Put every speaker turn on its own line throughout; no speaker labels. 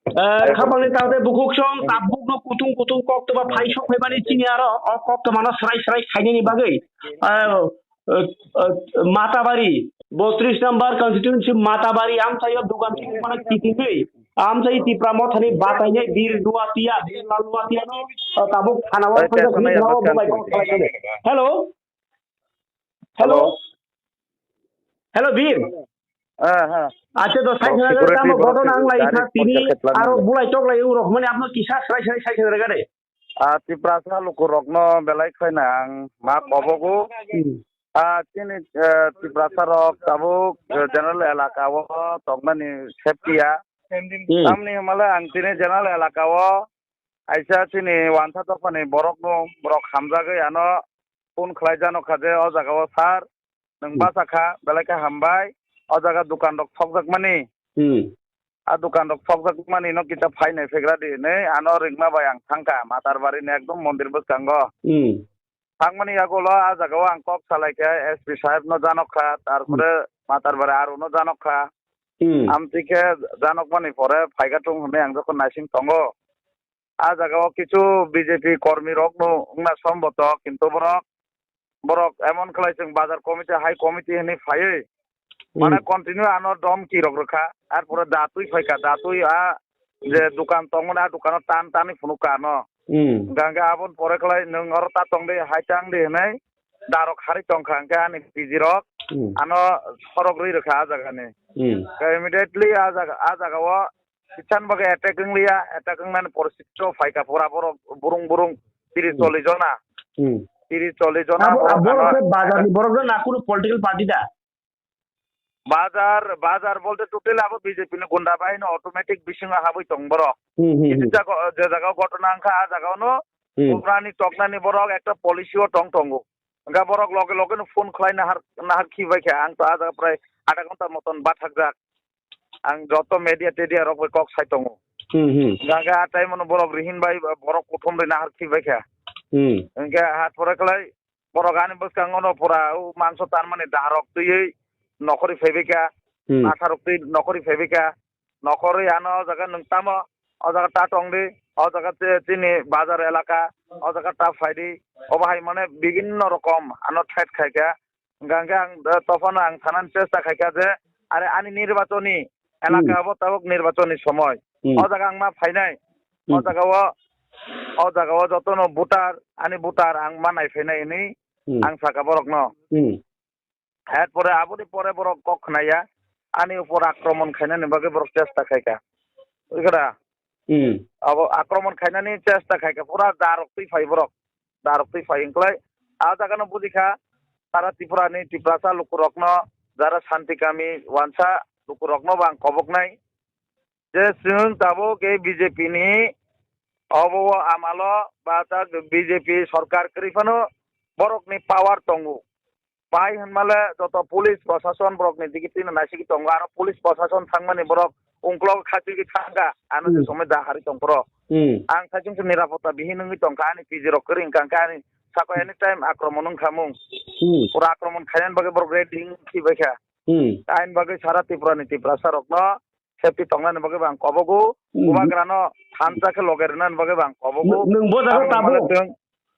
Kabang tahu bukuk song tabuk no kutung kok tu ba phai sok bani chini aro kok tu mana serai khaini ni bagai Matabari 32 number constituency Matabari am saya dugan sing mana titik am saya tipramot hani batanya bir dua tia bir lalu tia no tabuk thanawa phanja khini nawa bubai kok khalai hello hello hello bir আচ্ছা তো side হাজার টাকা ঘটনা আংলাই ইথা তিনি আর বুলাই চকলাই Europe মানে আপনার কিসা সাই হাজার গাড়ি
Tiprasa luku rokno belai khaina ang ma kobogo tini tiprasa rok tabuk general elaka wo tokmani safety ya amni mala ang tini general elaka wo aisa tini wanta tokmani borok hamjagai ano phone khlaijano khaje o jaga wo sar nang basakha belai ka hambai o jaga dukan rok thokjak mani dukan rok thokjak mani no kita phainai fegra di nei ano ringma bai ang thangka matarbari ni ekdom mondir boskango thangmani agolo a jaga ang kok salaika SP sahib no janokha tarpore matarbari aru no janokha amtike janok mani pore phaigatung hone ang jokon naising tongo a jaga kichu BJP kormi rok no ungna somboto kintu borok emon khlaising bazar committee high committee hini phai মানে continue আনো দম কি রকরখা আর পুরো দাতুই ফাইকা দাতুই যে দোকান তংনা দোকান টানি ফুনুকা ন গাঙ্গা আবন পরে কলাই নং অর তা তং দে হাইটাং দে নাই দারক হারি টংখা কে আনি পিজি রক আনো সরক রই রখা জাগানে ইমিডিয়েটলি আ জাগাও কিচান বাগে অ্যাটাকিং লিয়া অ্যাটাকিং মানে পরিস্থিতি ফাইকা পুরা বুরুং 30-40 জনা 30-40 জনা
বড় না কোনো পলিটিক্যাল পার্টিটা
বাজার বলতে টোটাল আবো বিজেপি নি গুন্ডা বাহিনী অটোমেটিক বিসিংা হাবই তং বরক যে জায়গাও ঘটনা আংখা আ জায়গাও নো উগ্রানি টকনানি বরক একটা পলিসিও টংগো গা বরক লগে ফোন খলাই নাহার খিবাইখা আং তো আ জায়গা প্রায় আধা ঘন্টার মতন বাথাকজাক আং যত মিডিয়া টেডিয়া রক কক সাইতঙ্গো গা টাইম বরক রিহিন বাই বরক প্রথম রে নাহার খিবাইখা গা হাত পরে কলাই বরক আনি বসকাঙ্গনো পুরা মাংস তার মানে দারক তুই নকরি ফেবিকা আঠারোটি নকরি ফেবিকা নকরি আনো জায়গা নংতামো ও জায়গা তা টংদি ও জায়গা চিনি বাজার এলাকা ও জায়গা তা ফাইদি অবাহাই মানে বিভিন্ন রকম আনো ঠাইট খাইকা গাঙ্গে আং তখন আং থানান চেষ্টা খাইকা যে আরে আনি নির্বাচনী এলাকা হবো তাবক নির্বাচনী সময় ও জায়গা আং মা ফাইনাই ও জায়গাও যতন ভোটার আনি ভোটার আং মা নাই ফাইনাই নি আং সাকা বরক ন এরপরে আবুদি পরে বরক কক নাইয়া আনি উপর আক্রমণ খাইনানি বাগে বরক চেষ্টা খাইকা ওইখানা আক্রমণ খাইনানি চেষ্টা খাইকা পুরা দারক্তই ফাই বরক দারক্তই ফাই ইংকলাই আ জাগানো বুঝিখা তারা ত্রিপুরানি ত্রিপুরাসা লুকুরকন যারা শান্তিকামী ওয়ানসা লুকুরকন বাং কবক নাই যে সিং তাবক এই বিজেপি নি অব আমালো বা বিজেপি সরকার করিফানো বরকনি পাওয়ার তঙ্গু পাই হনমালে যত পুলিশ প্রশাসন বরক নি দিকে তিন নাসিকি তঙ্গ আর পুলিশ প্রশাসন থাংমানি বরক উংক্লগ খাতিকি থাঙ্গা আনো যে সময় দাহারি তংপ্র আং সাইচিং নিরাপত্তা বিহীনঙ্গি তংকা আনি পিজি রক করিং কাংকা আনি সাকো এনি টাইম আক্রমণ খামুং পুরা আক্রমণ খাইনান বাগে বরক রেডিং খিবাইখা আইন বাগে সারা ত্রিপুরানি ত্রিপুরাসা রকন সেফটি তংনানি বাগে বাং কবগু উবাগ্রানো থানজাকে লগেরনান বাগে বাং কবগু
नोंबो जागा ताबो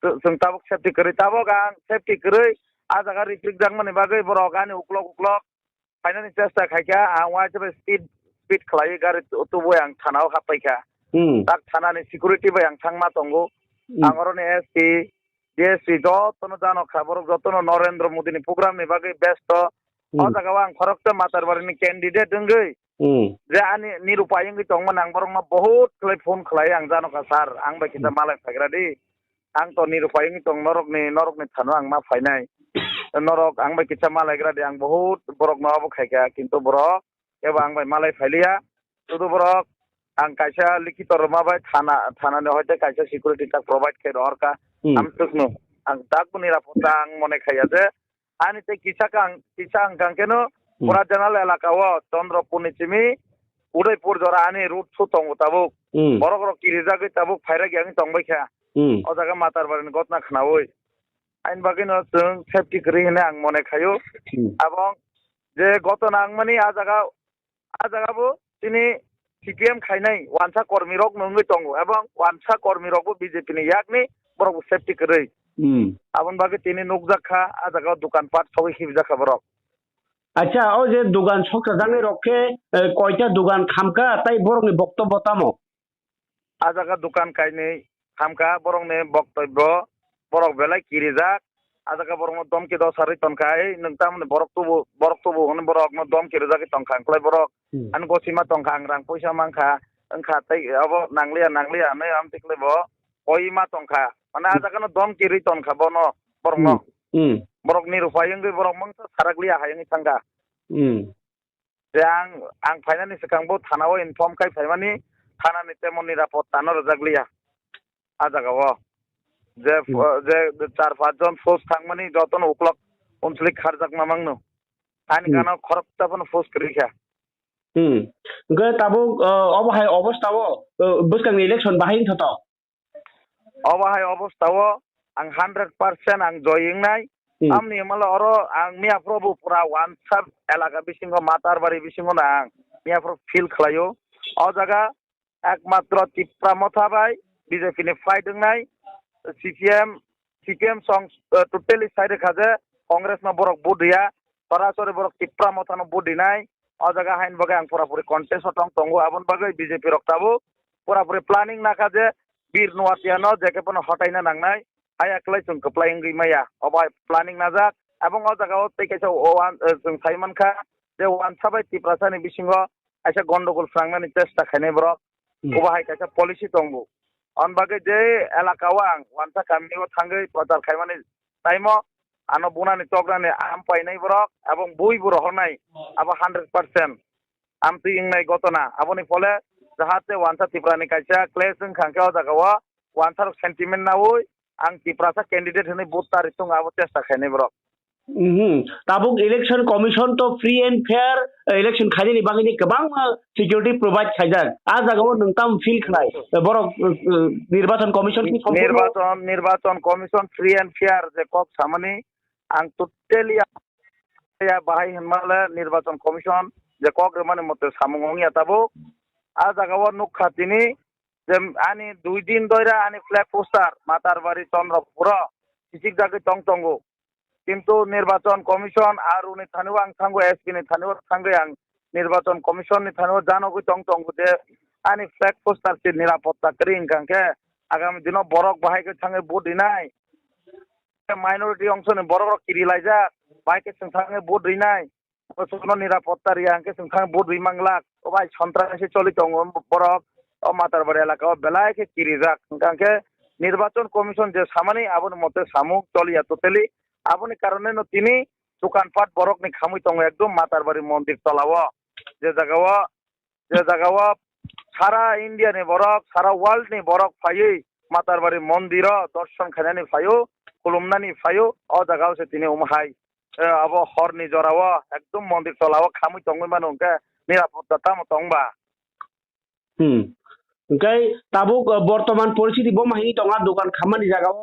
जों ताबक सेफटी करै ताबक आं सेफटी करै आ जागा रिफ्लिक जांमानि बागै बरक आनि उक्लक फाइनानि चेष्टा खाइखा आं वा जब स्पीड खलायो गारि तुबो आं थानाव हाबबायखा ताक थानानि सिकिउरिटि बाय आं थांमा तंगो आं अरनि एसपि DSP जतनो जानो खबर जतनो नरेंद्र मोदीनि प्रग्रामनि बागै बेस्ट अ जागाव आं फरक्त मातारबारिनि कैंडिडेट दंगै जे आनि निरुपायंगै तंमोन आं बरंमा बहुत खलाय फोन खलाय आं जानोखा सार आं बायखिता मालाय फायग्रादि आं तो निरुपायंगै तंग नरकनि थानो आं मा फायनाय नरक आं बायखिता मालायग्रादि आं बहुत बरक नआबो खायखा किन्तु बरक एबा आं बाय मालाय फायलिया शुधु बरक आं कायसा लिखित रमाबाय थानानि हयते कायसा सिकिउरिटि ताक प्रोवाइड खाय हरका आं तुकनो आं ताकबो निरापत्ता आं मने खाया जे आनि ते किसा आं कांकेनो पुरा जनरल एलाकाव चंद्रपुरनि चिमी उदयपुर जरा आनि रूट सु तंगो ताबुक बरक रक किरिजागै ताबुक फायरा गियां तंबायखा अ जागा मातारबारिनि गतना खनावै आइन बागैनो जों सेफटि करै होने आं मने खायो এবং যে গত নাংমানি আ জায়গাবো তিনি CPM खायनाय वानसा कर्मी रक नंगै दङ एबं वानसा कर्मी रकबो BJP नि yakni borok safety kरै abon bagi tini nukjakha a jaga dukan pat sawi hibjakha borok
আচ্ছা ও যে দোকান ছকটা জানে রক্ষে কয়টা দোকান খামকা তাই বরং বক্তব্য তামো
a jaga dukan kainai hamka borok ne boktobbo borok belai kirijak a jaga borok no domki dosari tonkai nungtam borok tubu hon borok no domki rijak tongkhang klai borok an gosima tongkhang rang poisa mangkha angkha tai abo nanglia ne am tiklai bo oima tongkha mana a jaga no domki ri tongkha bono borok no borok ni rupayengoi borok mangsa saraklia hayang tangga je ang phainani sikangbo thanao inform kai phaimani thanani temon nirapod tano rajaglia a jagao je 4-5 jon force thangmani joton uklok onchlik kharjak namangno ani gana khorokta pon force krikha
ge tabo obahai obostao buskang election bahain thoto
obahai obostao ang 100% ang joyingnai amni mala oro ang mia probu pura wansab elaka bisingo matarbari bisingo na mia pro feel khlayo o jaga ekmatro tipra mothabai BJP ni fighting nai CPM song totally side khaje Congress na borok budia parasore borok tipra mothano budi nai o jaga hain bagai ang pura puri contest otong tongo abon bagai BJP rok tabu pura puri planning na khaje bir nuatiano jeke pono hotaina nangnai aya klai chung kaplai ngi maya obai planning najak abong o jaga o tekaisa owan chung saiman kha je wan sabai tiprasani bisingo aisa gondogol frangmani chesta khaine borok obai kaisa policy tongo on bagai je elaka wang wansa kamnigo thangai prochar khaimani taimo ano bunani tograni am painai borok abong bui boro honai abo 100% am tingnai gotona aboni fole jahate wansa tiprani kaisa clash khangke o jaga o wansa sentiment naui ang tiprasa candidate hene vote tari tung abo chesta khaine borok
tabuk election commission to free and fair election khajini bangini kabang security provide khajar a jagao nungtam feel khlai borok nirbachan commission ki
nirbachan commission free and fair je kok samani ang totally ya bahai hinmala nirbachan commission je kok mane mote samungongi atabo a jagao nukkhatini je ani 2 din doira ani flag poster matarbari chandrapura kisik jage tongtongo কিন্তু নির্বাচন commission আর উনি থানিও আং থাঙ্গো SP নি থানিও থাঙ্গো আং নির্বাচন commission নি থানিও জানোগো টংটং দে আনি flag poster সে নিরাপত্তা করিং কাঙ্কে আগামী দিন বরক বাহাইকে থাঙ্গে ভোট দিনাই মাইনরিটি অংশ নি বরক কিরিলাইজা বাইকে থাঙ্গে ভোট দিনাই ওসনো নিরাপত্তা রিয়াংকে থাঙ্গে ভোট দিমাংলাক ও ভাই সন্ত্রাসী চলিতং বরক ও মাতারবাড়ি এলাকা বেলায়কে কিরিজাক কাঙ্কে নির্বাচন কমিশন যে সামানি আবন মতে সামুক চলিয়া তোতেলি aboni karone no tini dukan pat borok ni khamui tongo ekdom matarbari mondir tolao je jagao sara India ni borok sara world ni borok phai matarbari mondiro darshan khanani phayo kulumnani phayo o jagao se tini umhai abo hor ni jorao ekdom mondir tolao khamui tongo manongke nirapotta tam tongba
Oke, tabuk bortoman परिस्थिति bo mahini tonga dokan khamani jagao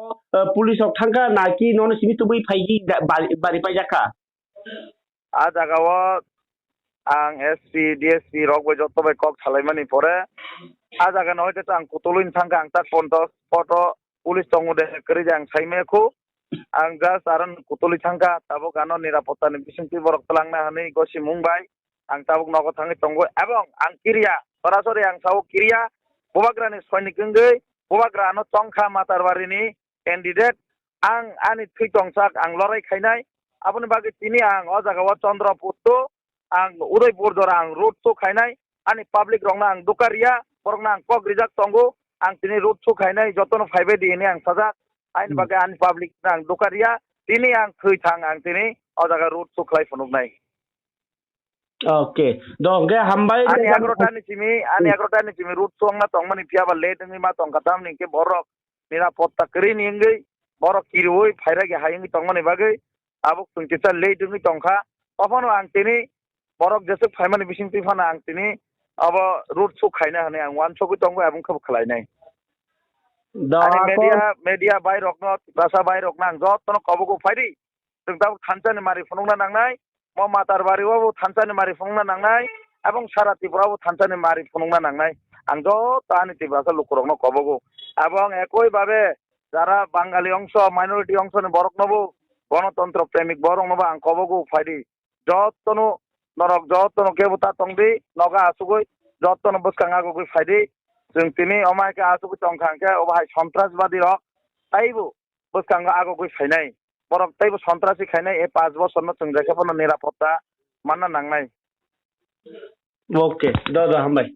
police ok thangka naki non simi tubui phaigi bari pajaka
a jagao ang SP DSP rok bo joto bai kok thalaimani pore a jaga no hoite ang kutulin thangka ang tak photo police tongo de kri jang saimeko ang jas aran kutuli thangka tabuk ano nirapotta ni bisingti borok talangna hani gosi mumbai ang tabuk nogo thangi tongo ebong ang kiria sorasori ang sawo kiria Bobagrani soinikengei bobagra no tongkha matarbarini candidate ang ani thitongsak ang lorai khainai aboni bagi tini ang o jaga Chandrapur to ang Udaipur dora ang road to khainai ani public rongna ang dukaria borokna ang kok rijak tongo ang tini road to khainai jotono phaibe dini ang sajak ain bagi ani public ang dukaria tini ang thithang ang tini o jaga road to khlai phunuknai
Oke, dong ke hambai
ani agrota ni chimi root song na tong mani pia ba le ni ma tong katam ni ke borok nirapotta kri ni ngai borok kiroi phaira ge hayang tong mani bagai abuk tungki sa le ni tongkha ofono ang tini borok jese phaimani bising ti phana ang tini abo root su khaina hane ang wan soku tonggo abung khab khlai nai ani media bai rok no rasa bai rok nang jot tono kobugo phairi tungta khancha ni mari phunungna nangnai mo matarbari wo thanchani mari phungna nangnai এবং সারা ত্রিপুরাও থানসানি মারি ফুনুংনা নাংনাই আं তাহানি ত্রিপুরা লুকুরকনো কবগো এবং একইভাবে যারা বাঙালি অংশ minority অংশনি বরক নবো গণতন্ত্র প্রেমিক বরক নবো আं কবগো ফাইদি যতনো নরক যতনো কেবতা তংদি নগা আসুগই যতনো বসকাঙাগো ফাইদি जों तिनी अमायके आसुगु तंखांके अबाहाय सन्त्रासबादी रक ताइबो बसकांगा आगो फाइनाय बरक ताइबो सन्त्रासी खाइनाय ए 5 बছरनो जों जायखाफोरनो निरापत्ता मानना नांनाय
ओके दादा हामबाय